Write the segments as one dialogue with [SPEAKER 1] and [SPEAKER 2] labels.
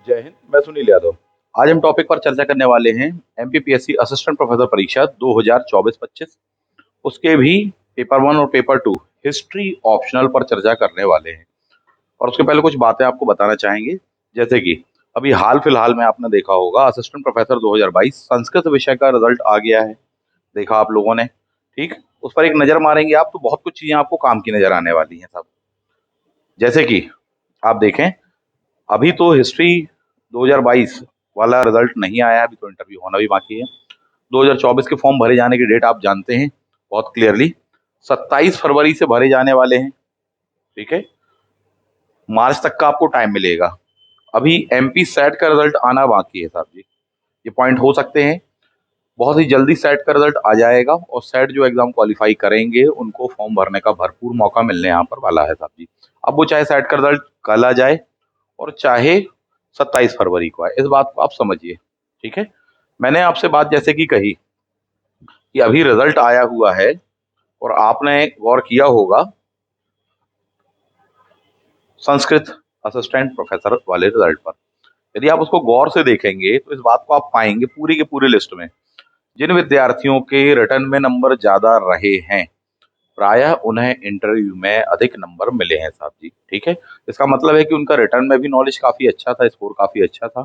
[SPEAKER 1] जय हिंद। मैं सुनील यादव। आज हम टॉपिक पर चर्चा करने वाले हैं एमपीपीएससी असिस्टेंट प्रोफेसर परीक्षा 2024-25। उसके भी पेपर वन और पेपर टू हिस्ट्री ऑप्शनल पर चर्चा करने वाले हैं। और उसके पहले कुछ बातें आपको बताना चाहेंगे, जैसे कि अभी हाल फिलहाल में आपने देखा होगा असिस्टेंट प्रोफेसर 2022 संस्कृत विषय का रिजल्ट आ गया है। देखा आप लोगों ने, ठीक। उस पर एक नजर मारेंगे आप तो बहुत कुछ चीजें आपको काम की नजर आने वाली हैं सब। जैसे कि आप देखें, अभी तो हिस्ट्री 2022 वाला रिजल्ट नहीं आया, अभी तो इंटरव्यू होना भी बाकी है। 2024 के फॉर्म भरे जाने की डेट आप जानते हैं बहुत क्लियरली, 27 फरवरी से भरे जाने वाले हैं। ठीक है, मार्च तक का आपको टाइम मिलेगा। अभी एमपी सेट का रिजल्ट आना बाकी है साहब जी। ये पॉइंट हो सकते हैं, बहुत ही जल्दी सेट का रिजल्ट आ जाएगा और सेट जो एग्जाम क्वालिफाई करेंगे उनको फॉर्म भरने का भरपूर मौका मिलने यहाँ पर वाला है साहब जी। अब वो चाहे सेट का रिजल्ट कल आ जाए और चाहे 27 फरवरी को आए, इस बात को आप समझिए। ठीक है, मैंने आपसे बात जैसे कि कही कि अभी रिजल्ट आया हुआ है और आपने गौर किया होगा संस्कृत असिस्टेंट प्रोफेसर वाले रिजल्ट पर। यदि आप उसको गौर से देखेंगे तो इस बात को आप पाएंगे पूरी की पूरी लिस्ट में जिन विद्यार्थियों के रिटर्न में नंबर ज्यादा रहे हैं, प्रायः उन्हें इंटरव्यू में अधिक नंबर मिले हैं साहब जी। ठीक है, इसका मतलब है कि उनका रिटर्न में भी नॉलेज काफी अच्छा था, स्कोर काफी अच्छा था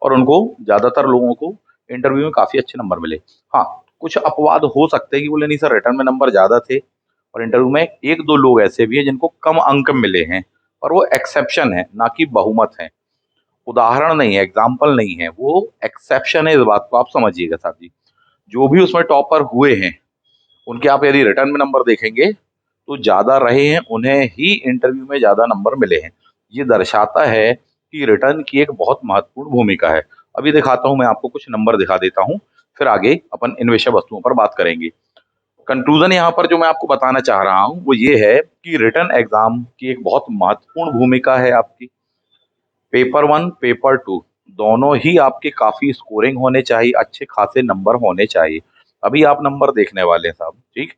[SPEAKER 1] और उनको ज्यादातर लोगों को इंटरव्यू में काफी अच्छे नंबर मिले। हाँ, कुछ अपवाद हो सकते हैं कि बोले नहीं सर रिटर्न में नंबर ज्यादा थे और इंटरव्यू में एक दो लोग ऐसे भी हैं जिनको कम अंक मिले हैं, और वो एक्सेप्शन है ना कि बहुमत है। उदाहरण नहीं है, एग्जाम्पल नहीं है, वो एक्सेप्शन है। इस बात को आप समझिएगा साहब जी। जो भी उसमें टॉपर हुए हैं उनके आप यदि रिटर्न में नंबर देखेंगे तो ज्यादा रहे हैं, उन्हें ही इंटरव्यू में ज्यादा नंबर मिले हैं। ये दर्शाता है कि रिटर्न की एक बहुत महत्वपूर्ण भूमिका है। अभी दिखाता हूं, मैं आपको कुछ नंबर दिखा देता हूं, फिर आगे अपन इन विषय वस्तुओं पर बात करेंगे। कंक्लूजन यहाँ पर जो मैं आपको बताना चाह रहा हूँ वो ये है कि रिटर्न एग्जाम की एक बहुत महत्वपूर्ण भूमिका है आपकी। पेपर वन पेपर टू दोनों ही आपके काफी स्कोरिंग होने चाहिए, अच्छे खासे नंबर होने चाहिए। अभी आप नंबर देखने वाले हैं साहब, ठीक।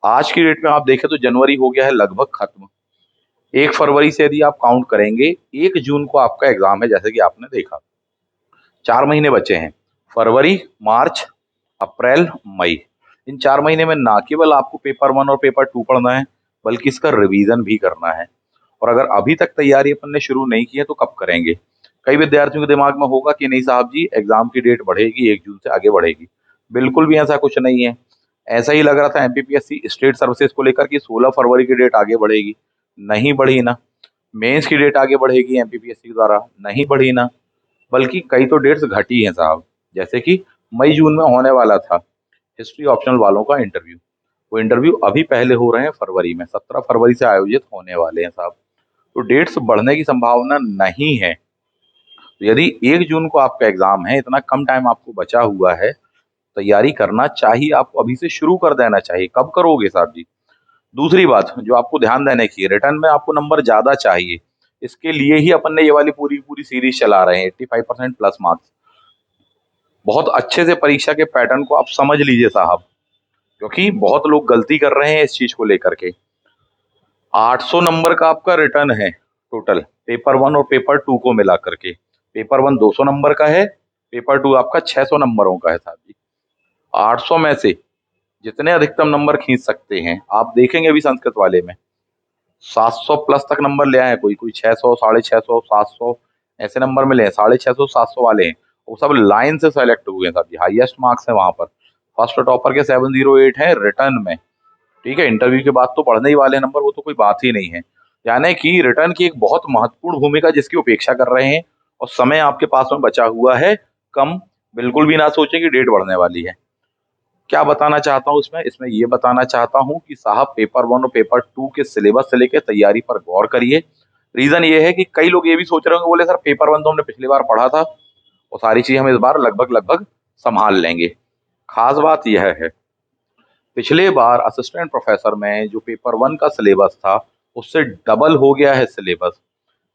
[SPEAKER 1] आज की डेट में आप देखें तो जनवरी हो गया है लगभग खत्म। 1 फरवरी से यदि आप काउंट करेंगे, 1 जून को आपका एग्जाम है, जैसे कि आपने देखा। 4 महीने बचे हैं, फरवरी, मार्च, अप्रैल, मई। इन 4 महीने में ना केवल आपको पेपर वन और पेपर टू पढ़ना है बल्कि इसका रिवीजन भी करना है। और अगर अभी तक तैयारी अपन ने शुरू नहीं की है तो कब करेंगे। कई विद्यार्थियों के दिमाग में होगा कि नहीं साहब जी एग्जाम की डेट बढ़ेगी, 1 जून से आगे बढ़ेगी। बिल्कुल भी ऐसा कुछ नहीं है। ऐसा ही लग रहा था एमपीपीएससी स्टेट सर्विसेज को लेकर कि 16 फरवरी की डेट आगे बढ़ेगी, नहीं बढ़ी ना। मेंस की डेट आगे बढ़ेगी एमपीपीएससी द्वारा, नहीं बढ़ी ना। बल्कि कई तो डेट्स घटी हैं साहब, जैसे कि मई जून में होने वाला था हिस्ट्री ऑप्शनल वालों का इंटरव्यू, वो इंटरव्यू अभी पहले हो रहे हैं फरवरी में, 17 फरवरी से आयोजित होने वाले हैं साहब। तो डेट्स बढ़ने की संभावना नहीं है। तो यदि 1 जून को आपका एग्जाम है, इतना कम टाइम आपको बचा हुआ है, तैयारी करना चाहिए, आपको अभी से शुरू कर देना चाहिए। कब करोगे साहब जी। दूसरी बात जो आपको ध्यान देने की है, रिटर्न में आपको नंबर ज्यादा चाहिए, इसके लिए ही अपन ने ये वाली पूरी पूरी सीरीज चला रहे हैं 85% प्लस मार्क्स। बहुत अच्छे से परीक्षा के पैटर्न को आप समझ लीजिए साहब, क्योंकि बहुत लोग गलती कर रहे हैं इस चीज को लेकर के। 800 नंबर का आपका रिटर्न है टोटल, पेपर वन और पेपर टू को मिला करके। पेपर वन 200 नंबर का है, पेपर टू आपका 600 नंबरों का है साहब जी। 800 में से जितने अधिकतम नंबर खींच सकते हैं, आप देखेंगे अभी संस्कृत वाले में 700 प्लस तक नंबर ले आए हैं, कोई कोई 600, 650, 700 ऐसे नंबर मिले हैं। 650, 700 वाले हैं, वो सब लाइन से सेलेक्ट हुए हैं साहब जी। हाईएस्ट मार्क्स है वहां पर। फर्स्ट टॉपर के 708 है रिटर्न में। ठीक है, इंटरव्यू के बाद तो पढ़ने ही वाले हैं नंबर, वो तो कोई बात ही नहीं है। यानी कि रिटर्न की एक बहुत महत्वपूर्ण भूमिका जिसकी उपेक्षा कर रहे हैं, और समय आपके पास में बचा हुआ है कम। बिल्कुल भी ना सोचे कि डेट बढ़ने वाली है। क्या बताना चाहता हूँ इसमें, इसमें ये बताना चाहता हूँ कि साहब पेपर वन और पेपर टू के सिलेबस से लेकर तैयारी पर गौर करिए। रीजन ये है कि कई लोग ये भी सोच रहे होंगे, बोले सर पेपर वन तो हमने पिछली बार पढ़ा था और सारी चीज हम इस बार लगभग लगभग संभाल लेंगे। खास बात यह है, पिछले बार असिस्टेंट प्रोफेसर में जो पेपर वन का सिलेबस था उससे डबल हो गया है सिलेबस।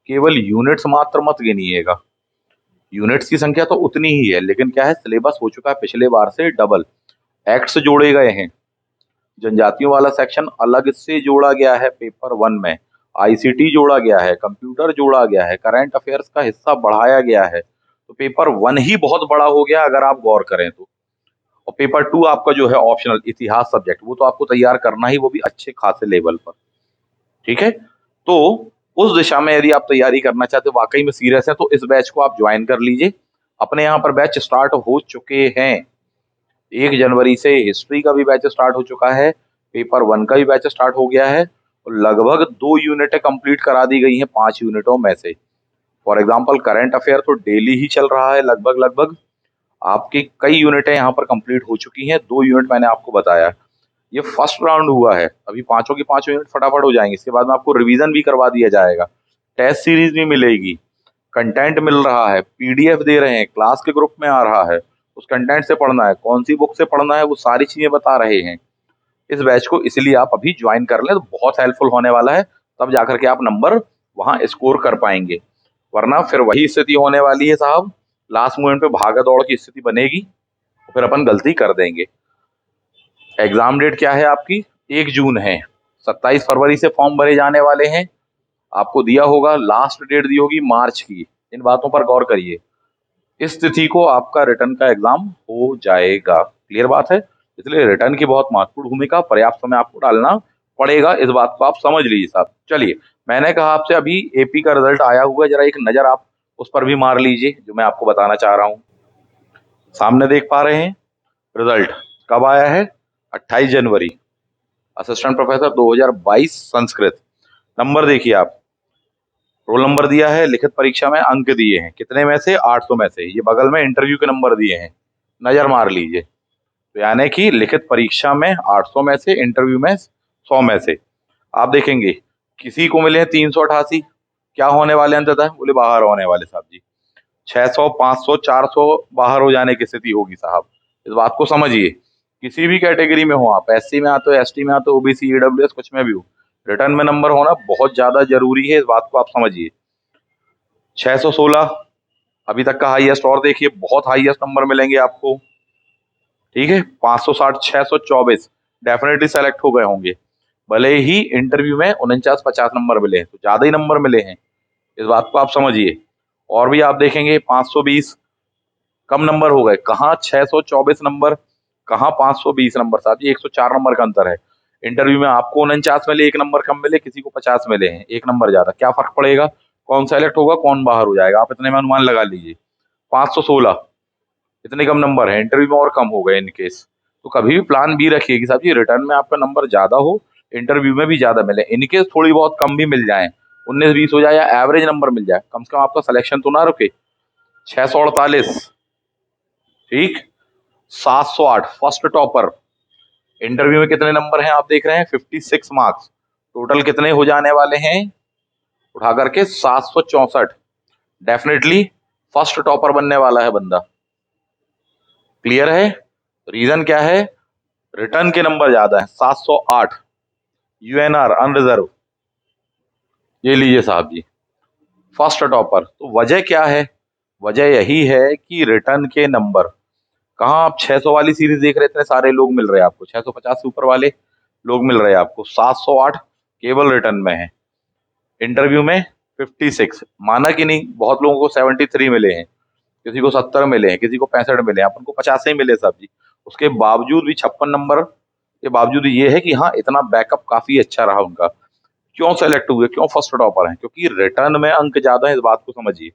[SPEAKER 1] केवल यूनिट्स मात्र मत गिनिएगा, यूनिट्स की संख्या तो उतनी ही है, लेकिन क्या है सिलेबस हो चुका है पिछले बार से डबल। एक्ट्स जोड़े गए हैं, जनजातियों वाला सेक्शन अलग से जोड़ा गया है पेपर वन में, आईसीटी जोड़ा गया है, कंप्यूटर जोड़ा गया है, करंट अफेयर्स का हिस्सा बढ़ाया गया है, तो पेपर 1 ही बहुत बड़ा हो गया अगर आप गौर करें तो। और पेपर 2 आपका जो है ऑप्शनल इतिहास सब्जेक्ट, वो तो आपको तैयार करना ही, वो भी अच्छे खासे लेवल पर। ठीक है, तो उस दिशा में यदि आप तैयारी करना चाहते हो, वाकई में सीरियस है, तो इस बैच को आप ज्वाइन कर लीजिए। अपने यहाँ पर बैच स्टार्ट हो चुके हैं। 1 जनवरी से हिस्ट्री का भी बैच स्टार्ट हो चुका है, पेपर 1 का भी बैच स्टार्ट हो गया है, और लगभग 2 यूनिटें कंप्लीट करा दी गई हैं 5 यूनिटों में से। फॉर एग्जाम्पल करंट अफेयर तो डेली ही चल रहा है लगभग लगभग। आपकी कई यूनिटें यहाँ पर कंप्लीट हो चुकी हैं, 2 यूनिट मैंने आपको बताया। ये फर्स्ट राउंड हुआ है, अभी पांचों की पांचों यूनिट फटाफट हो जाएंगे, इसके बाद में आपको रिवीजन भी करवा दिया जाएगा, टेस्ट सीरीज भी मिलेगी, कंटेंट मिल रहा है, पीडीएफ दे रहे हैं, क्लास के ग्रुप में आ रहा है, उस कंटेंट से पढ़ना है, कौन सी बुक से पढ़ना है, वो सारी चीजें बता रहे हैं। इस बैच को इसलिए आप अभी ज्वाइन कर लें, तो बहुत हेल्पफुल होने वाला है, तब जाकर के आप नंबर वहां स्कोर कर पाएंगे। वरना फिर वही स्थिति होने वाली है साहब, लास्ट मोमेंट पे भागा दौड़ की स्थिति बनेगी, फिर अपन गलती कर देंगे। एग्जाम डेट क्या है आपकी? 1 जून है। 27 फरवरी से फॉर्म भरे जाने वाले हैं। आपको दिया होगा, लास्ट डेट दी होगी मार्च की। इन बातों पर गौर करिए। इस तिथि को आपका रिटर्न का एग्जाम हो जाएगा। क्लियर बात है? इसलिए रिटर्न की बहुत महत्वपूर्ण भूमिका, पर्याप्त समय आपको डालना पड़ेगा, इस बात को आप समझ लीजिए साहब। चलिए, मैंने कहा आपसे अभी एपी का रिजल्ट आया हुआ है, जरा एक नजर आप उस पर भी मार लीजिए, जो मैं आपको बताना चाह रहा हूँ। सामने देख पा रहे हैं रिजल्ट कब आया है? 28 जनवरी। Assistant professor 2022 Sanskrit. नंबर देखिए आप, रोल नंबर दिया है, लिखित परीक्षा में अंक दिए हैं, कितने में से? 800 में से। ये बगल में इंटरव्यू के नंबर दिए हैं, नजर मार लीजिए। तो यानी कि लिखित परीक्षा में 800 में से, इंटरव्यू में 100 में से। आप देखेंगे किसी को मिले हैं 388, क्या होने वाले अंततः? बोले बाहर होने वाले साहब जी। 600, 500, 400 बाहर हो जाने की स्थिति होगी साहब। इस बात को समझिए। किसी भी कैटेगरी में हो आप, एससी में आते हो, एसटी में आते हो, ओबीसी, ईडब्ल्यूएस, कुछ में भी हो, रिटर्न में नंबर होना बहुत ज्यादा जरूरी है, इस बात को आप समझिए। 616 अभी तक का हाईएस्ट, और देखिए बहुत हाईएस्ट नंबर मिलेंगे आपको। ठीक है, 560, 624 डेफिनेटली सेलेक्ट हो गए होंगे। भले ही इंटरव्यू में 49-50 नंबर मिले हैं, तो ज्यादा ही नंबर मिले हैं, इस बात को आप समझिए। और भी आप देखेंगे 520 कम नंबर हो गए, कहाँ 624 नंबर, कहाँ 520 नंबर साहब जी, 104 नंबर का अंतर है। इंटरव्यू में आपको 49 मिले, 1 नंबर कम मिले, किसी को 50 मिले हैं, 1 नंबर ज्यादा, क्या फर्क पड़ेगा? कौन सेलेक्ट होगा, कौन बाहर हो जाएगा, आप इतने में अनुमान लगा लीजिए। 516 इतने कम नंबर है, इंटरव्यू में और कम हो गए इन केस। तो कभी भी प्लान बी रखिए कि साहब जी रिटर्न में आपका नंबर ज्यादा हो, इंटरव्यू में भी ज्यादा मिले, इनकेस थोड़ी बहुत कम भी मिल जाए, 19-20 हो जाए, या एवरेज नंबर मिल जाए, कम से कम आपका सिलेक्शन तो ना रुके। 648, ठीक। 708 फर्स्ट टॉपर। इंटरव्यू में कितने नंबर हैं आप देख रहे हैं? 56 मार्क्स। टोटल कितने हो जाने वाले हैं उठा करके? 764। डेफिनेटली फर्स्ट टॉपर बनने वाला है बंदा। क्लियर है? रीजन क्या है? रिटर्न के नंबर ज्यादा है, 708। यूएनआर अनरिजर्व, ये लीजिए साहब जी, फर्स्ट टॉपर। तो वजह क्या है? वजह यही है कि रिटर्न के नंबर, कहाँ आप 600 वाली सीरीज देख रहे, इतने सारे लोग मिल रहे हैं आपको, 650 से ऊपर वाले लोग मिल रहे हैं आपको, 708 केवल रिटर्न में है। इंटरव्यू में 56, माना कि नहीं, बहुत लोगों को 73 मिले हैं, किसी को 70 मिले हैं, किसी को 65 मिले हैं, अपन को 50 ही मिले साहब जी। उसके बावजूद भी 56 नंबर के बावजूद ये है कि हाँ, इतना बैकअप काफी अच्छा रहा उनका। क्यों सेलेक्ट हुए, क्यों फर्स्ट टॉपर हैं? क्योंकि रिटर्न में अंक ज्यादा है, इस बात को समझिए।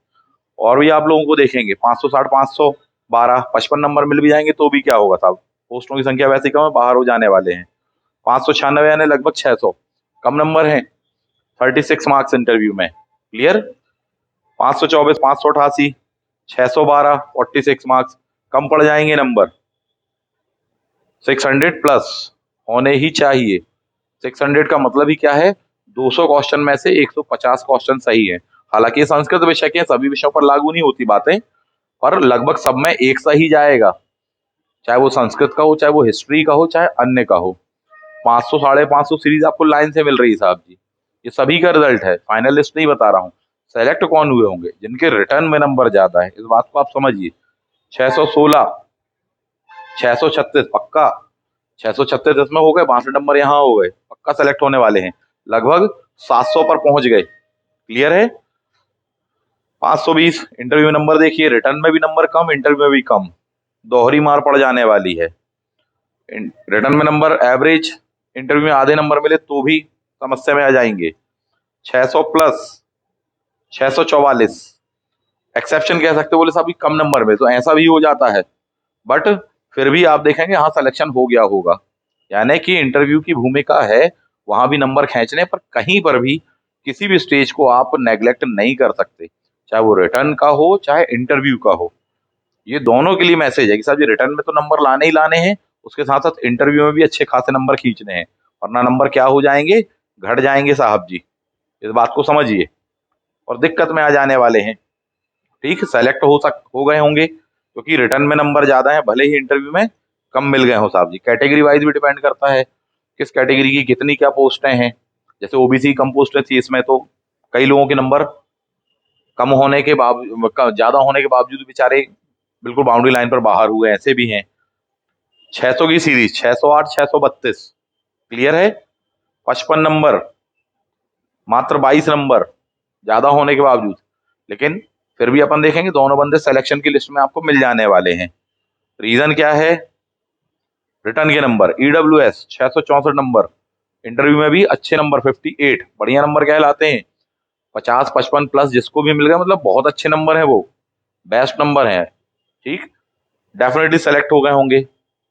[SPEAKER 1] और भी आप लोगों को देखेंगे 560, 512, 55 नंबर मिल भी जाएंगे तो भी क्या होगा साहब, पोस्टों की संख्या वैसे कम है, बाहर हो जाने वाले हैं। 596 यानी लगभग 600 कम नंबर है, 36 मार्क्स इंटरव्यू में। क्लियर? 524, 588, 612, 46 मार्क्स, कम पड़ जाएंगे नंबर। 600 प्लस होने ही चाहिए। 600 का मतलब ही क्या है? 200 क्वेश्चन में से 150 क्वेश्चन सही है। हालांकि ये संस्कृत विषय के, सभी विषयों पर लागू नहीं होती बातें, पर लगभग सब में एक सा ही जाएगा, चाहे वो संस्कृत का हो, चाहे वो हिस्ट्री का हो, चाहे अन्य का हो। 500, 550 सीरीज आपको लाइन से मिल रही है साहब जी। ये सभी का रिजल्ट है, फाइनल लिस्ट नहीं बता रहा हूँ। सेलेक्ट कौन हुए होंगे? जिनके रिटर्न में नंबर ज्यादा है, इस बात को आप समझिए। 616, 636 पक्का, 636 इसमें हो गए, 62 नंबर यहाँ हो गए, पक्का सेलेक्ट होने वाले हैं। लगभग 700 पर पहुंच गए। क्लियर है? 520 इंटरव्यू में नंबर देखिए, रिटर्न में भी नंबर कम, इंटरव्यू में भी कम, दोहरी मार पड़ जाने वाली है। रिटर्न में नंबर एवरेज, इंटरव्यू में आधे नंबर मिले तो भी समस्या में आ जाएंगे। 600 प्लस 644, एक्सेप्शन कह सकते हो, बोले साहब कि कम नंबर में, तो ऐसा भी हो जाता है, बट फिर भी आप देखेंगे हाँ सिलेक्शन हो गया होगा। यानी कि इंटरव्यू की भूमिका है वहां भी नंबर खींचने, पर कहीं पर भी किसी भी स्टेज को आप नेग्लेक्ट नहीं कर सकते, चाहे वो रिटर्न का हो चाहे इंटरव्यू का हो। ये दोनों के लिए मैसेज है कि साहब जी रिटर्न में तो नंबर लाने ही लाने हैं, उसके साथ साथ इंटरव्यू में भी अच्छे खासे नंबर खींचने हैं, वरना नंबर क्या हो जाएंगे, घट जाएंगे साहब जी। इस बात को समझिए और दिक्कत में आ जाने वाले हैं। ठीक, सेलेक्ट हो गए होंगे क्योंकि रिटर्न में नंबर ज्यादा है, भले ही इंटरव्यू में कम मिल गए हो साहब जी। कैटेगरी वाइज भी डिपेंड करता है, किस कैटेगरी की कितनी क्या पोस्टें हैं। जैसे ओबीसी कम पोस्टें थी, इसमें तो कई लोगों के नंबर कम होने के बावजूद, ज्यादा होने के बावजूद बेचारे बिल्कुल बाउंड्री लाइन पर बाहर हुए, ऐसे भी हैं। 600 की सीरीज 608 632, क्लियर है? 55 नंबर, मात्र 22 नंबर, ज्यादा होने के बावजूद, लेकिन फिर भी अपन देखेंगे दोनों बंदे सिलेक्शन की लिस्ट में आपको मिल जाने वाले हैं। रीजन क्या है? रिटर्न के नंबर, ईडब्ल्यूएस 664 नंबर, इंटरव्यू में भी अच्छे नंबर 58, बढ़िया नंबर कहलाते हैं। 50 55 प्लस जिसको भी मिल गया मतलब बहुत अच्छे नंबर है, वो बेस्ट नंबर है। ठीक, डेफिनेटली सेलेक्ट हो गए होंगे।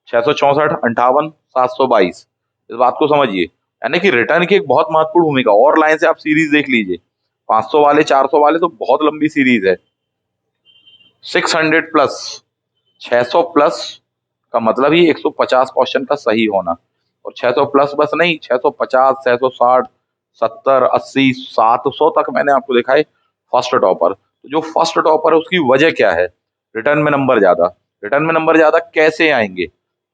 [SPEAKER 1] 664 58 722, इस बात को समझिए। यानी कि रिटर्न की एक बहुत महत्वपूर्ण भूमिका, और लाइन से आप सीरीज देख लीजिए, 500 वाले 400 वाले तो बहुत लंबी सीरीज है। 600 प्लस 600 प्लस का मतलब ही 150 क्वेश्चन का सही होना, और 600 प्लस बस नहीं, 650 660 70 80 700 तक मैंने आपको देखा है फर्स्ट टॉपर। तो जो फर्स्ट टॉपर है उसकी वजह क्या है? रिटर्न में नंबर ज्यादा। रिटर्न में नंबर ज्यादा कैसे आएंगे?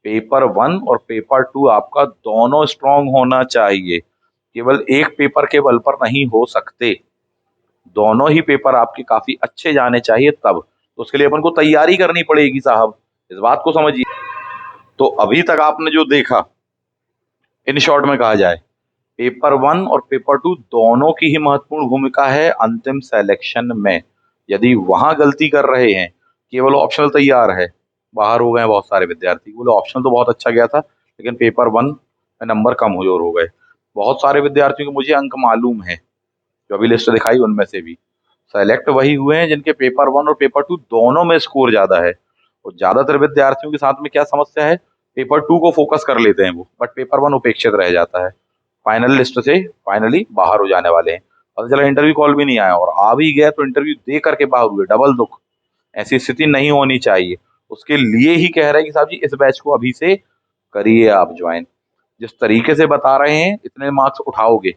[SPEAKER 1] पेपर 1 और पेपर 2 आपका दोनों स्ट्रांग होना चाहिए, केवल एक पेपर के बल पर नहीं हो सकते, दोनों ही पेपर आपके काफी अच्छे जाने चाहिए तब। तो उसके लिए अपन को तैयारी करनी पड़ेगी साहब, इस बात को समझिए। तो अभी तक आपने जो देखा, इन शॉर्ट में कहा जाए, पेपर 1 और पेपर 2 दोनों की ही महत्वपूर्ण भूमिका है अंतिम सिलेक्शन में। यदि वहां गलती कर रहे हैं, केवल ऑप्शनल तैयार है, बाहर हो गए बहुत सारे विद्यार्थी, बोले ऑप्शनल तो बहुत अच्छा गया था लेकिन पेपर 1 में नंबर कम हो गए। बहुत सारे विद्यार्थियों के मुझे अंक मालूम है, जो अभी लिस्ट दिखाई उनमें से भी सेलेक्ट वही हुए हैं जिनके पेपर 1 और पेपर 2 दोनों में स्कोर ज्यादा है। और ज्यादातर विद्यार्थियों के साथ में क्या समस्या है, पेपर 2 को फोकस कर लेते हैं वो, बट पेपर 1 उपेक्षित रह जाता है, फाइनल लिस्ट से फाइनली बाहर हो जाने वाले हैं। पता चला इंटरव्यू कॉल भी नहीं आया, और आ भी गया तो इंटरव्यू दे करके बाहर हुए, डबल दुख। ऐसी स्थिति नहीं होनी चाहिए, उसके लिए ही कह रहे हैं कि साहब जी इस बैच को अभी से करिए आप ज्वाइन। जिस तरीके से बता रहे हैं इतने मार्क्स उठाओगे,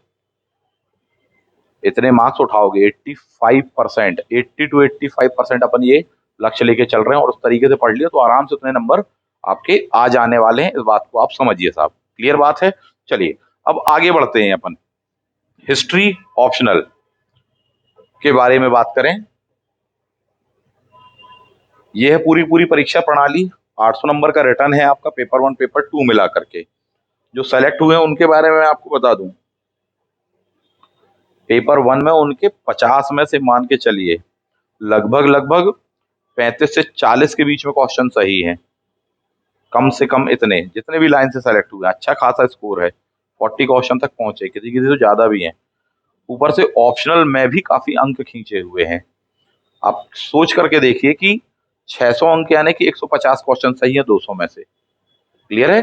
[SPEAKER 1] इतने मार्क्स उठाओगे 85%, 80 to 85% अपन ये लक्ष्य लेके चल रहे हैं, और उस तरीके से पढ़ लिया तो आराम से उतने नंबर आपके आ जाने वाले हैं, इस बात को आप समझिए साहब। क्लियर बात है? चलिए अब आगे बढ़ते हैं अपन, हिस्ट्री ऑप्शनल के बारे में बात करें। यह है पूरी पूरी परीक्षा प्रणाली, 800 नंबर का रिटर्न है आपका, पेपर 1 पेपर 2 मिला करके। जो सेलेक्ट हुए हैं उनके बारे में मैं आपको बता दूं, पेपर 1 में उनके 50 में से मान के चलिए लगभग लगभग 35 से 40 के बीच में क्वेश्चन सही है, कम से कम इतने, जितने भी लाइन से सेलेक्ट हुए, अच्छा खासा स्कोर है, 40 क्वेश्चन तक पहुंचे, किसी किसी तो ज्यादा भी हैं। ऊपर से ऑप्शनल में भी काफी अंक खींचे हुए हैं। आप सोच करके देखिए कि 600 अंक यानी कि 150 क्वेश्चन सही है 200 में से। क्लियर है?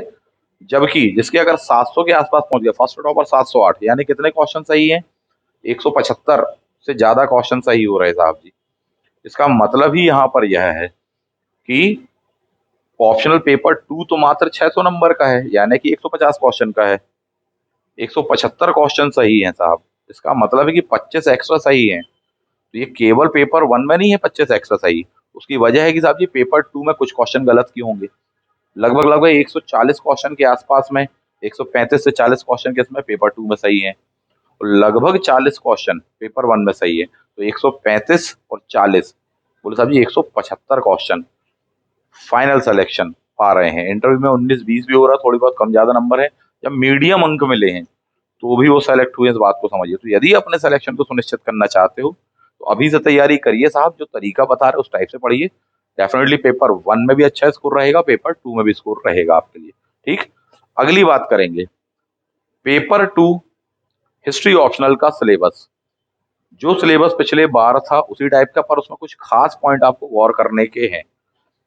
[SPEAKER 1] जबकि जिसके अगर 700 के आसपास पहुंच गया, फर्स्ट टॉपर 708, यानी कितने क्वेश्चन सही है? 175 से ज्यादा क्वेश्चन सही हो रहे साहब जी। इसका मतलब ही यहाँ पर यह है कि ऑप्शनल पेपर 2 तो मात्र 600 नंबर का है, यानी कि 150 क्वेश्चन का है, 175 क्वेश्चन सही है साहब। इसका मतलब है कि 25 एक्स्ट्रा सही है। तो ये केवल पेपर 1 में नहीं है 25 एक्स्ट्रा सही, उसकी वजह है कि साहब जी पेपर 2 में कुछ क्वेश्चन गलत क्यों होंगे, लगभग लगभग 140 क्वेश्चन के आसपास में, 135 से 40 क्वेश्चन के इसमें पेपर 2 में सही है, और लगभग 40 क्वेश्चन पेपर 1 में सही है। तो 135 और 40, बोले साहब जी 175 क्वेश्चन फाइनल सिलेक्शन पा रहे हैं। इंटरव्यू में 19 20 भी हो रहा है, थोड़ी बहुत कम ज्यादा नंबर है, जब मीडियम अंक मिले हैं तो भी वो सेलेक्ट हुए, इस बात को समझिए। तो यदि अपने सिलेक्शन को सुनिश्चित करना चाहते हो तो अभी से तैयारी करिए साहब, जो तरीका बता रहे उस टाइप से पढ़िए। डेफिनेटली पेपर 1 में भी अच्छा स्कोर रहेगा, पेपर 2 में भी स्कोर रहेगा आपके लिए। ठीक, अगली बात करेंगे पेपर 2 हिस्ट्री ऑप्शनल का सिलेबस। जो सिलेबस पिछले बार था उसी टाइप का, पर उसमें कुछ खास पॉइंट आपको गौर करने के हैं।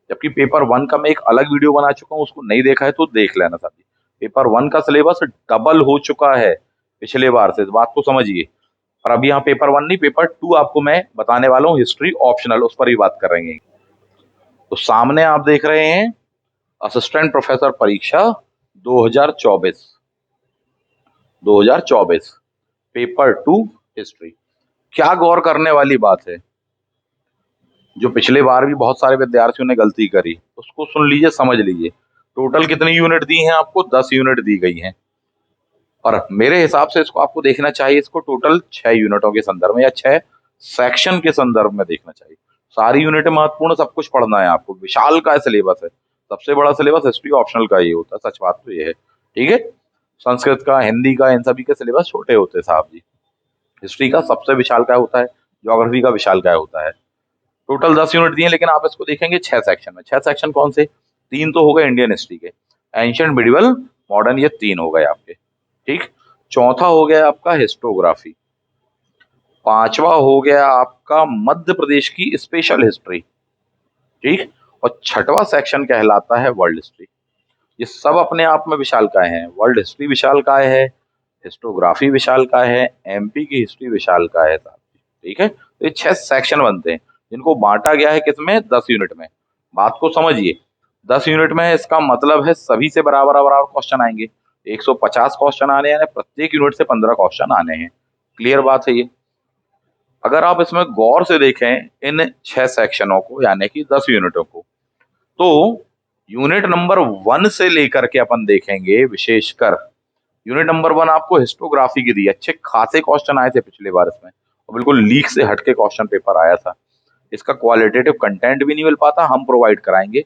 [SPEAKER 1] जबकि पेपर 1 का मैं एक अलग वीडियो बना चुका हूँ, उसको नहीं देखा है तो देख लेना साथी। पेपर 1 का सिलेबस डबल हो चुका है पिछले बार से, इस बात को समझिए। और अभी यहाँ पेपर 1 नहीं, पेपर 2 आपको मैं बताने वाला हूँ, हिस्ट्री ऑप्शनल, उस पर ही बात करेंगे। तो सामने आप देख रहे हैं असिस्टेंट प्रोफेसर परीक्षा 2024 2024 पेपर 2 हिस्ट्री। क्या गौर करने वाली बात है, जो पिछले बार भी बहुत सारे विद्यार्थियों ने गलती करी, उसको सुन लीजिए, समझ लीजिए। टोटल कितनी यूनिट दी हैं आपको? 10 यूनिट दी गई हैं। और मेरे हिसाब से इसको आपको देखना चाहिए, इसको टोटल 6 यूनिटों के संदर्भ में या 6 सेक्शन के संदर्भ में देखना चाहिए। सारी यूनिट महत्वपूर्ण, सब कुछ पढ़ना है आपको, विशाल का सिलेबस है। सबसे बड़ा सिलेबस हिस्ट्री ऑप्शनल का ये होता है, सच बात तो ये है। ठीक है, संस्कृत का, हिंदी का, इन सभी के सिलेबस छोटे होते हैं साहब जी। हिस्ट्री का सबसे विशाल का होता है, ज्योग्राफी का विशाल का होता है। टोटल 10 यूनिट दिए, लेकिन आप इसको देखेंगे 6 सेक्शन में। 6 सेक्शन कौन से? 3 तो हो गए इंडियन हिस्ट्री के, एंशियंट, मिडिवल, मॉडर्न, ये 3 हो गए आपके। ठीक, चौथा हो गया आपका हिस्टोग्राफी, पांचवा हो गया आपका मध्य प्रदेश की स्पेशल हिस्ट्री। ठीक, और छठवां सेक्शन कहलाता है वर्ल्ड हिस्ट्री। ये सब अपने आप में विशालकाय हैं। वर्ल्ड हिस्ट्री विशालकाय है, हिस्टोग्राफी विशालकाय है, एमपी की हिस्ट्री विशालकाय है साहब। ठीक है, तो ये 6 सेक्शन बनते हैं, जिनको बांटा गया है किसमें? 10 यूनिट में। बात को समझिए, 10 यूनिट में है, इसका मतलब है सभी से बराबर बराबर क्वेश्चन आएंगे। 150 क्वेश्चन आने हैं, प्रत्येक यूनिट से 15 क्वेश्चन आने हैं। क्लियर बात है ये? अगर आप इसमें गौर से देखें इन 6 सेक्शनों को, यानी कि 10 यूनिटों को, तो यूनिट नंबर 1 से लेकर के अपन देखेंगे विशेषकर, यूनिट नंबर 1 आपको हिस्टोग्राफी की दी। अच्छे खासे क्वेश्चन आए थे पिछले बार इसमें, और बिल्कुल लीक से हटके क्वेश्चन पेपर आया था। इसका क्वालिटेटिव कंटेंट भी नहीं मिल पाता, हम प्रोवाइड कराएंगे,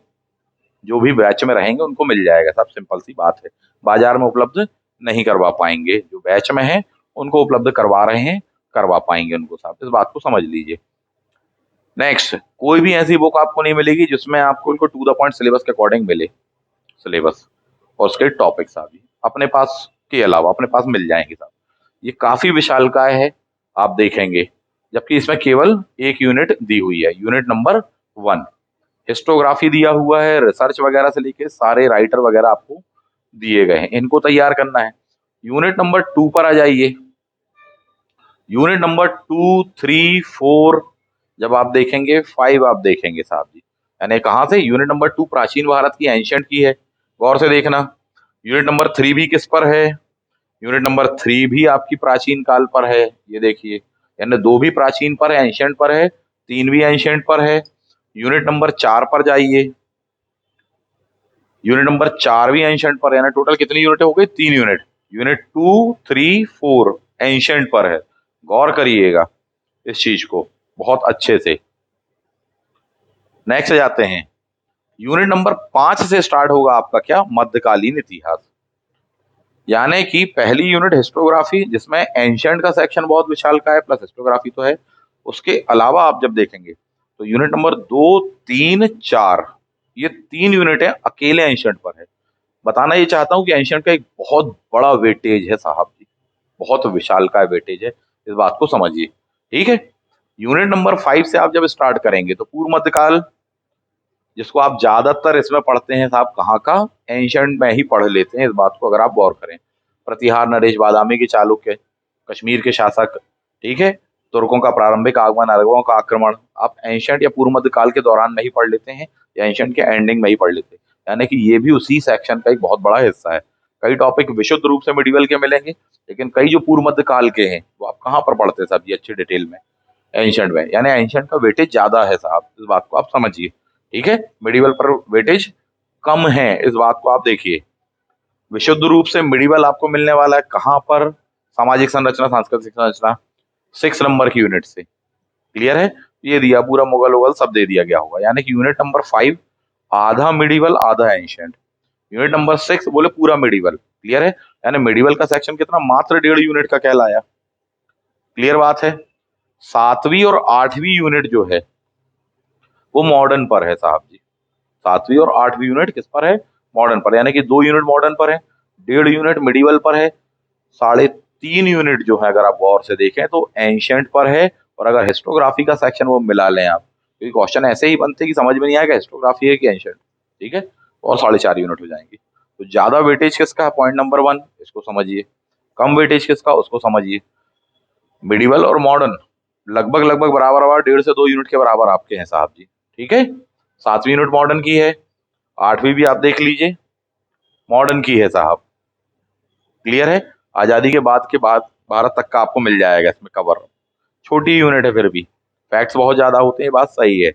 [SPEAKER 1] जो भी बैच में रहेंगे उनको मिल जाएगा साहब, सिंपल सी बात है। बाजार में उपलब्ध नहीं करवा पाएंगे, जो बैच में है उनको उपलब्ध करवा रहे हैं, करवा पाएंगे उनको साहब, इस बात को समझ लीजिए। नेक्स्ट, कोई भी ऐसी बुक आपको नहीं मिलेगी जिसमें आपको उनको टू द पॉइंट सिलेबस के अकॉर्डिंग मिले, सिलेबस और उसके टॉपिक्स आ भी अपने पास के अलावा अपने पास मिल जाएंगे साहब। ये काफी विशालकाय है, आप देखेंगे। जबकि इसमें केवल एक यूनिट दी हुई है, यूनिट नंबर 1 हिस्टोग्राफी दिया हुआ है, रिसर्च वगैरह से लेके सारे राइटर वगैरह आपको दिए गए हैं, इनको तैयार करना है। यूनिट नंबर 2 पर आ जाइए। यूनिट नंबर 2, 3, 4 जब आप देखेंगे, 5 आप देखेंगे साहब जी, यानी कहाँ से? यूनिट नंबर 2 प्राचीन भारत की, एंशियंट की है, गौर से देखना। यूनिट नंबर 3 भी किस पर है? यूनिट नंबर 3 भी आपकी प्राचीन काल पर है, ये देखिए, यानी 2 भी प्राचीन पर है, एंशियंट पर है, 3 भी एंशियंट पर है। यूनिट नंबर 4 पर जाइए, यूनिट नंबर 4 भी एंशियंट पर है, यानी टोटल कितनी यूनिट हो गई? 3 यूनिट। यूनिट 2, 3, 4 एंशियंट पर है, गौर करिएगा इस चीज को बहुत अच्छे से। नेक्स्ट जाते हैं, यूनिट नंबर 5 से स्टार्ट होगा आपका क्या? मध्यकालीन इतिहास। यानी कि पहली यूनिट हिस्टोग्राफी, जिसमें एंशियंट का सेक्शन बहुत विशाल का है, प्लस हिस्टोग्राफी तो है। उसके अलावा आप जब देखेंगे तो यूनिट नंबर 2, 3, 4 ये 3 यूनिट है अकेले एंशियंट पर है। बताना ये चाहता हूँ कि एंशियंट का एक बहुत बड़ा वेटेज है साहब जी, बहुत विशाल का वेटेज है, इस बात को समझिए। ठीक है, यूनिट नंबर 5 से आप जब स्टार्ट करेंगे तो पूर्व मध्यकाल, जिसको आप ज्यादातर इसमें पढ़ते हैं साहब कहाँ का? एंशियंट में ही पढ़ लेते हैं, इस बात को अगर आप गौर करें। प्रतिहार, नरेश, बादामी के चालुक्य, कश्मीर के शासक, ठीक है, तुर्कों का प्रारंभिक आगमन, अरबों का आक्रमण, आप एंशियंट या पूर्व मध्य काल के दौरान में ही पढ़ लेते हैं, या एंशियंट के एंडिंग में ही पढ़ लेते हैं, यानी कि ये भी उसी सेक्शन का एक बहुत बड़ा हिस्सा है। कई टॉपिक विशुद्ध रूप से मिडिवल के मिलेंगे, लेकिन कई जो पूर्व मध्य काल के हैं वो आप कहाँ पर पढ़ते हैं साहब जी अच्छी डिटेल में? एंशियंट में, यानी एंशियंट का वेटेज ज्यादा है साहब, इस बात को आप समझिए। ठीक है, मिडिवल पर वेटेज कम है, इस बात को आप देखिए। विशुद्ध रूप से मिडिवल आपको मिलने वाला है कहाँ पर? सामाजिक संरचना, सांस्कृतिक संरचना, 6 नंबर की यूनिट से। क्लियर है? ये दिया पूरा, मुगल उगल सब दे दिया गया होगा, यानी कि यूनिट नंबर 5 आधा मिडिवल आधा एंशियंट, यूनिट नंबर 6 बोले पूरा मिडिवल। क्लियर है? यानी मिडिवल का सेक्शन कितना, मात्र 1.5 यूनिट का कहलाया। क्लियर बात है। 7वीं और 8वीं यूनिट जो है वो मॉडर्न पर है साहब जी। 7वीं और 8वीं यूनिट किस पर है, मॉडर्न पर, यानी कि 2 यूनिट मॉडर्न पर है, 1.5 यूनिट मिडिवल पर है, 3.5 यूनिट जो है अगर आप गौर से देखें तो एंशिएंट पर है। और अगर हिस्टोग्राफी का सेक्शन वो मिला लें आप, क्योंकि क्वेश्चन ऐसे ही बनते कि समझ में नहीं आएगा हिस्टोग्राफी है कि एंशिएंट, ठीक है, और 4.5 यूनिट हो जाएंगे। तो ज्यादा वेटेज किसका, पॉइंट नंबर 1, इसको समझिए। कम वेटेज किसका, उसको समझिए। मिडिवल और मॉडर्न लगभग लगभग बराबर बराबर, 1.5 से 2 यूनिट के बराबर आपके हैं साहब जी, ठीक है। 7वीं यूनिट मॉडर्न की है, 8वीं भी आप देख लीजिए मॉडर्न की है साहब। क्लियर है। आजादी के बाद भारत तक का आपको मिल जाएगा इसमें कवर। छोटी यूनिट है फिर भी, फैक्ट्स बहुत ज्यादा होते हैं, बात सही है।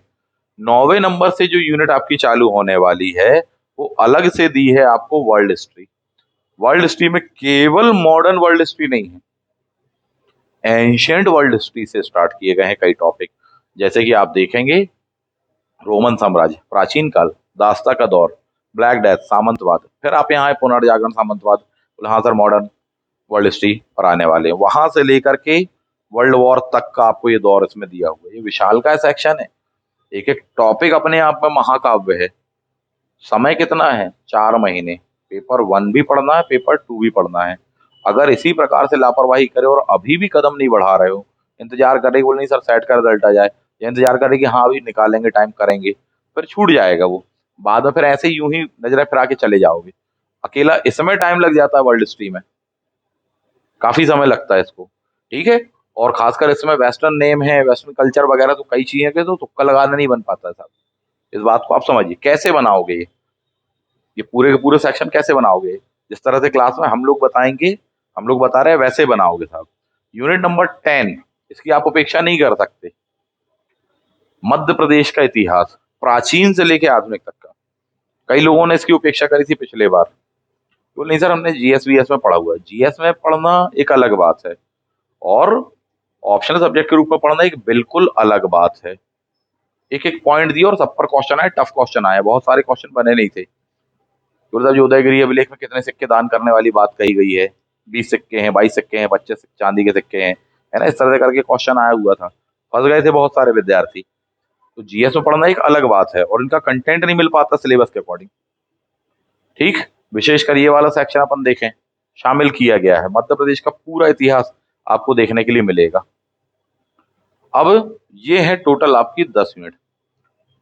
[SPEAKER 1] 9वें नंबर से जो यूनिट आपकी चालू होने वाली है वो अलग से दी है आपको वर्ल्ड हिस्ट्री। वर्ल्ड हिस्ट्री में केवल मॉडर्न वर्ल्ड हिस्ट्री नहीं है, एंशिएंट वर्ल्ड हिस्ट्री से स्टार्ट किए गए हैं कई टॉपिक। जैसे कि आप देखेंगे रोमन साम्राज्य, प्राचीन काल, दास्ता का दौर, ब्लैक डेथ, सामंतवाद, फिर आप यहाँ पुनर्जागरण सामंतवाद। बोले हाँ सर मॉडर्न वर्ल्ड हिस्ट्री पर आने वाले हैं, वहां से लेकर के वर्ल्ड वॉर तक का आपको ये दौर इसमें दिया हुआ है। ये विशाल का सेक्शन है, एक एक टॉपिक अपने आप में महाकाव्य है। समय कितना है, 4 महीने। पेपर 1 भी पढ़ना है, पेपर 2 भी पढ़ना है। अगर इसी प्रकार से लापरवाही करे और अभी भी कदम नहीं बढ़ा रहे हो, इंतजार करे बोले नहीं सर सेट का रिजल्ट आ जाए, या इंतजार करे कि हाँ अभी निकालेंगे टाइम करेंगे, फिर छूट जाएगा वो। बाद में फिर ऐसे ही यूं ही नजरें फिरा के चले जाओगे। अकेला इसमें टाइम लग जाता है, वर्ल्ड हिस्ट्री में काफी समय लगता है इसको, ठीक है। और खासकर इसमें वेस्टर्न नेम है, वेस्टर्न कल्चर वगैरह, तो कई चीजें के तो तुक्का लगाना नहीं बन पाता है साहब। इस बात को आप समझिए। कैसे बनाओगे ये पूरे के पूरे सेक्शन कैसे बनाओगे, जिस तरह से क्लास में हम लोग बताएंगे, हम लोग बता रहे हैं वैसे बनाओगे साहब। यूनिट नंबर 10, इसकी आप अपेक्षा नहीं कर सकते। मध्य प्रदेश का इतिहास, प्राचीन से लेकर आधुनिक तक का। कई लोगों ने इसकी उपेक्षा करी थी पिछले बार, बोले नहीं सर हमने जीएस वीएस में पढ़ा हुआ है। जीएस में पढ़ना एक अलग बात है, और ऑप्शनल सब्जेक्ट के रूप में पढ़ना एक बिल्कुल अलग बात है। एक एक पॉइंट दिए और सब पर क्वेश्चन आए, टफ क्वेश्चन आए, बहुत सारे क्वेश्चन बने नहीं थे। गुरुदेव जी उदयगिरी अभिलेख में कितने सिक्के दान करने वाली बात कही गई है, 20 सिक्के हैं, 22 सिक्के हैं, 25 चांदी के सिक्के हैं, है ना, इस तरह से करके क्वेश्चन आया हुआ था। फंस गए थे बहुत सारे विद्यार्थी। तो जीएस में पढ़ना एक अलग बात है, और इनका कंटेंट नहीं मिल पाता सिलेबस के अकॉर्डिंग, ठीक। विशेषकर ये वाला सेक्शन अपन देखें, शामिल किया गया है, मध्य प्रदेश का पूरा इतिहास आपको देखने के लिए मिलेगा। अब ये है टोटल आपकी 10 यूनिट।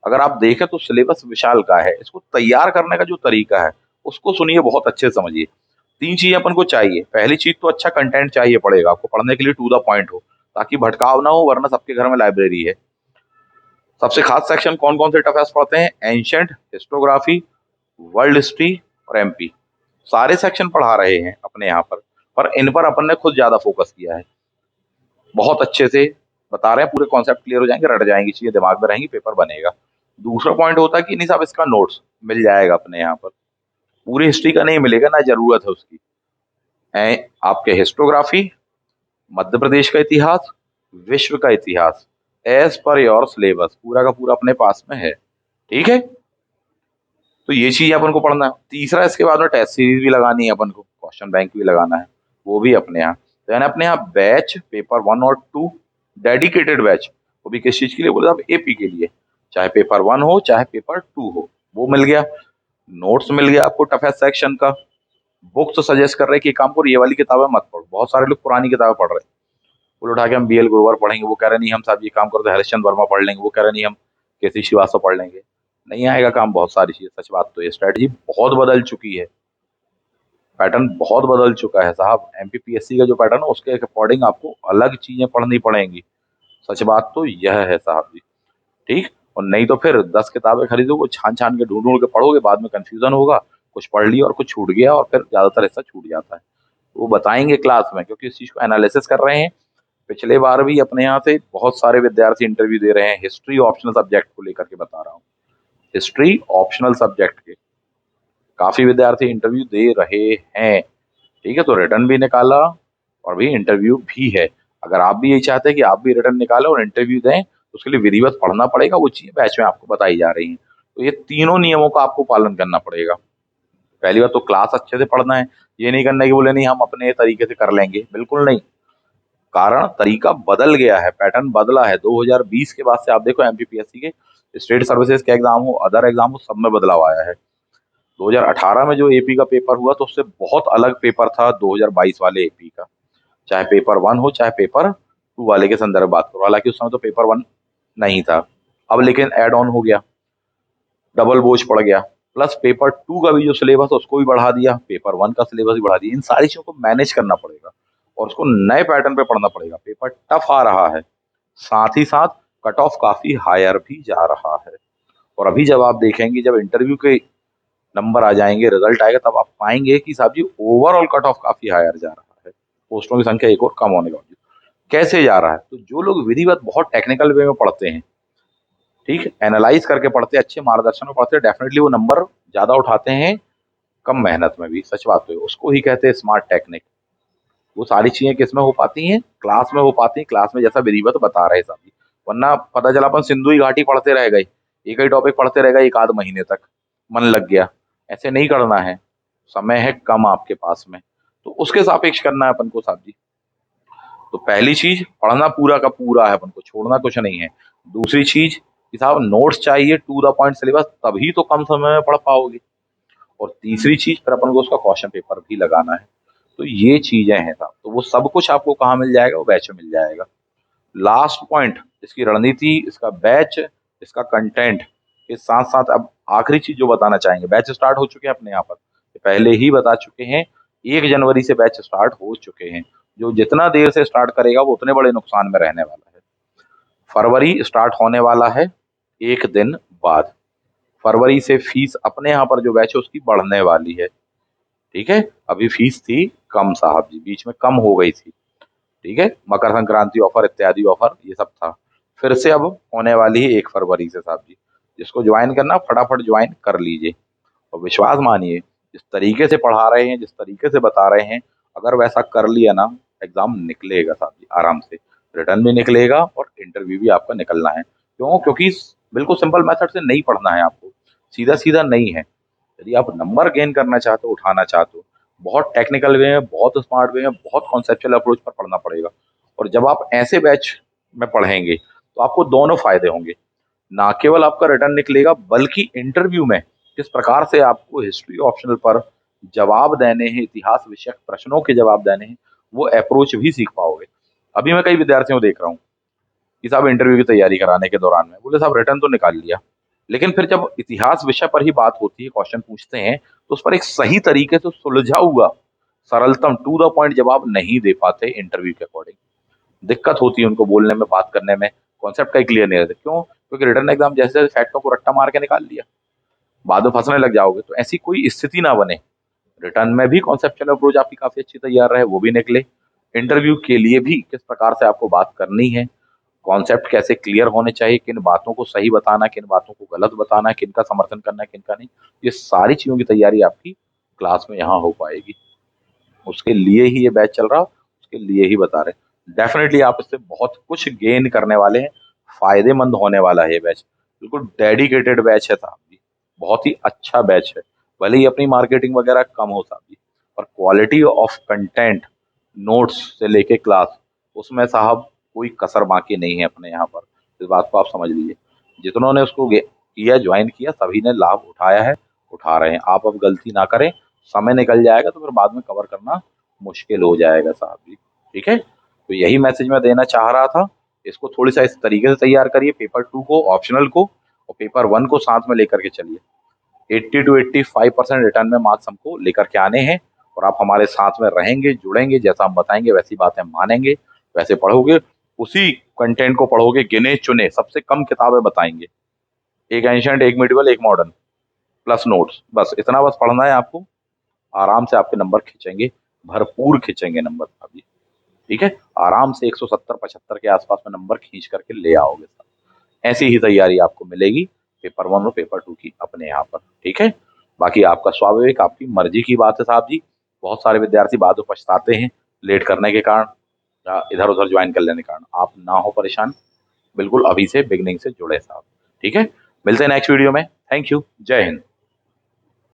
[SPEAKER 1] अगर आप देखें तो सिलेबस विशाल का है, इसको तैयार करने का जो तरीका है उसको सुनिए, बहुत अच्छे से समझिए। 3 चीजें अपन को चाहिए। पहली चीज तो अच्छा कंटेंट चाहिए पड़ेगा आपको, पढ़ने के लिए टू द पॉइंट हो, ताकि भटकाव ना हो, वरना सबके घर में लाइब्रेरी है। सबसे खास सेक्शन कौन कौन से टफेस्ट पढ़ते हैं, एंशिएंट, हिस्टोग्राफी, वर्ल्ड हिस्ट्री और एमपी। सारे सेक्शन पढ़ा रहे हैं अपने यहाँ पर इन पर अपन ने खुद ज्यादा फोकस किया है। बहुत अच्छे से बता रहे हैं, पूरे कॉन्सेप्ट क्लियर हो जाएंगे, रट जाएंगी चीजें, दिमाग में रहेंगी, पेपर बनेगा। दूसरा पॉइंट होता है कि नहीं साहब इसका नोट्स मिल जाएगा अपने यहाँ पर, पूरी हिस्ट्री का नहीं मिलेगा, ना जरूरत है उसकी। आपके हिस्टोग्राफी, मध्य प्रदेश का इतिहास, विश्व का इतिहास, एज पर योर सिलेबस पूरा का पूरा अपने पास में है, ठीक है। तो ये चीज अपन को पढ़ना है। तीसरा, इसके बाद में टेस्ट सीरीज भी लगानी है अपन को, क्वेश्चन बैंक भी लगाना है, वो भी अपने यहाँ। तो यानी अपने यहाँ बैच पेपर 1 और 2, डेडिकेटेड बैच, वो भी किस चीज के लिए बोले आप, एपी के लिए, चाहे पेपर 1 हो चाहे पेपर 2 हो, वो मिल गया। नोट्स मिल गया आपको टफेस्ट सेक्शन का। बुक्स तो सजेस्ट कर रहे हैं कि काम करो ये वाली किताबें मत पढ़ो, बहुत सारे लोग पुरानी किताबें पढ़ रहे हैं। वो उठा के हम बीएल गुरुवर पढ़ेंगे, वो कह रहे नहीं हम साहब ये काम करो तो हरिश्चंद्र वर्मा पढ़ लेंगे, वो कह रहे नहीं हम केसी श्रीवास्तव पढ़ लेंगे। नहीं आएगा काम, बहुत सारी चीजें। सच बात तो ये स्ट्रेटजी बहुत बदल चुकी है, पैटर्न बहुत बदल चुका है साहब। एमपीपीएससी का जो पैटर्न है उसके अकॉर्डिंग आपको अलग चीजें पढ़नी पड़ेंगी। सच बात तो यह है साहब जी, ठीक। और नहीं तो फिर 10 किताबें खरीदोगे, छान छान के ढूंढ ढूंढ के पढ़ोगे, बाद में कंफ्यूजन होगा, कुछ पढ़ लिया और कुछ छूट गया, और फिर ज्यादातर हिस्सा छूट जाता है। वो बताएंगे क्लास में, क्योंकि इस चीज को एनालिसिस कर रहे हैं। पिछले बार भी अपने यहाँ से बहुत सारे विद्यार्थी इंटरव्यू दे रहे हैं, हिस्ट्री ऑप्शनल सब्जेक्ट को लेकर के बता रहा हूँ, हिस्ट्री ऑप्शनल सब्जेक्ट के काफी विद्यार्थी इंटरव्यू दे रहे हैं, ठीक है। तो रिटर्न भी निकाला और भी इंटरव्यू भी है। अगर आप भी यही चाहते हैं कि आप भी रिटर्न निकालें और इंटरव्यू दें, तो उसके लिए विधिवत पढ़ना पड़ेगा, वो चीजें बैच में आपको बताई जा रही हैं। तो ये तीनों नियमों का आपको पालन करना पड़ेगा। पहली बात तो क्लास अच्छे से पढ़ना है, ये नहीं करना है कि बोले नहीं हम अपने तरीके से कर लेंगे, बिल्कुल नहीं। कारण तरीका बदल गया है, पैटर्न बदला है। 2020 के बाद से आप देखो एमपीपीएससी के स्टेट सर्विसेज के एग्जाम हो, अदर एग्जाम हो, सब में बदलाव आया है। 2018 में जो एपी का पेपर हुआ तो उससे बहुत अलग पेपर था 2022 वाले एपी का, चाहे पेपर 1 हो चाहे पेपर 2 वाले के संदर्भ बात करो। हालांकि उस समय तो पेपर 1 नहीं था, अब लेकिन एड ऑन हो गया, डबल बोझ पड़ गया। प्लस पेपर 2 का भी जो सिलेबस है उसको भी बढ़ा दिया, पेपर 1 का सिलेबस भी बढ़ा दिया। इन सारी चीजों को मैनेज करना पड़ेगा और उसको नए पैटर्न पे पढ़ना पड़ेगा। पेपर टफ आ रहा है, साथ ही साथ कट ऑफ काफी हायर भी जा रहा है। और अभी जब आप देखेंगे, जब इंटरव्यू के नंबर आ जाएंगे, रिजल्ट आएगा, तब आप पाएंगे कि साहब जी ओवरऑल कट ऑफ काफी हायर जा रहा है, पोस्टों की संख्या एक और कम होने का। कैसे जा रहा है? तो जो लोग विधिवत बहुत टेक्निकल वे में पढ़ते हैं, ठीक, एनालाइज करके पढ़ते हैं, अच्छे मार्गदर्शन में पढ़ते हैं, डेफिनेटली वो नंबर ज्यादा उठाते हैं कम मेहनत में भी। सच बात तो है, उसको ही कहते हैं स्मार्ट टेक्निक। वो सारी चीजें किसमें हो पाती हैं? क्लास में हो पाती हैं, क्लास में जैसा विधिवत बता रहे साहब जी। वरना पता चला अपन सिंधु ही घाटी पढ़ते रह गए, एक ही टॉपिक पढ़ते रह गए एक आध महीने तक, मन लग गया। ऐसे नहीं करना है, समय है कम आपके पास में, तो उसके सापेक्ष करना है अपन को साहब जी। तो पहली चीज पढ़ना पूरा का पूरा है, अपन को छोड़ना कुछ नहीं है। दूसरी चीज कि साहब नोट्स चाहिए टू द पॉइंट सिलेबस, तभी तो कम समय में पढ़ पाओगे। और तीसरी चीज फिर अपन को उसका क्वेश्चन पेपर भी लगाना है। तो ये चीजें हैं साहब, तो वो सब कुछ आपको कहाँ मिल जाएगा? वो बैच में मिल जाएगा। लास्ट पॉइंट, इसकी रणनीति, इसका बैच, इसका कंटेंट के साथ साथ अब आखिरी चीज जो बताना चाहेंगे, बैच स्टार्ट हो चुके हैं अपने यहाँ पर, पहले ही बता चुके हैं, 1 जनवरी से बैच स्टार्ट हो चुके हैं। जो जितना देर से स्टार्ट करेगा वो उतने बड़े नुकसान में रहने वाला है। फरवरी स्टार्ट होने वाला है 1 दिन बाद। फरवरी से फीस अपने यहाँ पर जो बैच है उसकी बढ़ने वाली है, ठीक है। अभी फीस थी कम साहब जी, बीच में कम हो गई थी, ठीक है, मकर संक्रांति ऑफर इत्यादि ऑफर ये सब था। फिर से अब होने वाली है 1 फरवरी से साहब जी। जिसको ज्वाइन करना फटाफट ज्वाइन कर लीजिए। और विश्वास मानिए, जिस तरीके से पढ़ा रहे हैं, जिस तरीके से बता रहे हैं, अगर वैसा कर लिया ना, एग्जाम निकलेगा साहब जी आराम से। रिटर्न भी निकलेगा और इंटरव्यू भी आपका निकलना है। क्यों? क्योंकि बिल्कुल सिंपल मेथड से नहीं पढ़ना है आपको, सीधा सीधा नहीं है। यदि आप नंबर गेन करना चाहते हो, उठाना चाहते हो, बहुत टेक्निकल वे में, बहुत स्मार्ट वे में, बहुत कॉन्सेप्चुअल अप्रोच पर पढ़ना पड़ेगा। और जब आप ऐसे बैच में पढ़ेंगे तो आपको दोनों फायदे होंगे। ना केवल आपका रिटर्न निकलेगा, बल्कि इंटरव्यू में किस प्रकार से आपको हिस्ट्री ऑप्शनल पर जवाब देने हैं, इतिहास विषयक प्रश्नों के जवाब देने हैं, वो अप्रोच भी सीख पाओगे। अभी मैं कई विद्यार्थियों को देख रहा हूँ कि साहब इंटरव्यू की तैयारी कराने के दौरान में बोले साहब रिटर्न तो निकाल लिया, लेकिन फिर जब इतिहास विषय पर ही बात होती है, क्वेश्चन पूछते हैं, तो उस पर एक सही तरीके से सुलझा हुआ, सरलतम टू द पॉइंट जवाब नहीं दे पाते इंटरव्यू के अकॉर्डिंग। दिक्कत होती है उनको बोलने में, बात करने में, कॉन्सेप्ट का क्लियर नहीं रहता। क्यों? क्योंकि रिटर्न एग्जाम जैसे जैसे फैक्टों को रट्टा मार के निकाल लिया, बाद में फंसने लग जाओगे। तो ऐसी कोई स्थिति ना बने, रिटर्न में भी कॉन्सेप्चुअल अप्रोच आपकी काफी अच्छी तैयार रहे, वो भी निकले। इंटरव्यू के लिए भी किस प्रकार से आपको बात करनी है, कॉन्सेप्ट कैसे क्लियर होने चाहिए, किन बातों को सही बताना, किन बातों को गलत बताना, किन का समर्थन करना है, किन का नहीं, ये सारी चीजों की तैयारी आपकी क्लास में यहाँ हो पाएगी। उसके लिए ही ये बैच चल रहा, उसके लिए ही बता रहे। डेफिनेटली आप इससे बहुत कुछ गेन करने वाले हैं, फायदेमंद होने वाला है ये बैच। बिल्कुल डेडिकेटेड बैच है साहब जी, बहुत ही अच्छा बैच है। भले ही अपनी मार्केटिंग वगैरह कम हो साहब जी, पर क्वालिटी ऑफ कंटेंट, नोट्स से लेके क्लास, उसमें साहब कोई कसर बाकी नहीं है अपने यहाँ पर। इस बात को आप समझ लीजिए। जितनों ने उसको किया, ज्वाइन किया, सभी ने लाभ उठाया है, उठा रहे हैं। आप अब गलती ना करें, समय निकल जाएगा तो फिर बाद में कवर करना मुश्किल हो जाएगा साहब जी, ठीक है। तो यही मैसेज मैं देना चाह रहा था। इसको थोड़ी सा इस तरीके से तैयार करिए, पेपर 2 को, ऑप्शनल को, और पेपर 1 को साथ में लेकर के चलिए। 80 to 85% रिटर्न में मार्क्स हमको लेकर के आने हैं। और आप हमारे साथ में रहेंगे, जुड़ेंगे, जैसा हम बताएंगे वैसी बातें मानेंगे, वैसे पढ़ोगे, उसी कंटेंट को पढ़ोगे, गिने चुने सबसे कम किताबें बताएंगे, एक एंशिएंट, एक मिडिवल, एक मॉडर्न, प्लस नोट्स, बस इतना बस पढ़ना है आपको। आराम से आपके नंबर खींचेंगे, भरपूर खींचेंगे नंबर अभी, ठीक है। आराम से 170-75 के आसपास में नंबर खींच करके ले आओगे सर। ऐसी ही तैयारी आपको मिलेगी पेपर 1 और पेपर 2 की अपने यहाँ पर, ठीक है। बाकी आपका स्वाभाविक, आपकी मर्जी की बात है साहब जी। बहुत सारे विद्यार्थी बाद में पछताते हैं लेट करने के कारण या इधर उधर ज्वाइन कर लेने के कारण। आप ना हो परेशान, बिल्कुल अभी से बिगनिंग से जुड़े साहब, ठीक है। मिलते हैं नेक्स्ट वीडियो में। थैंक यू, जय हिंद।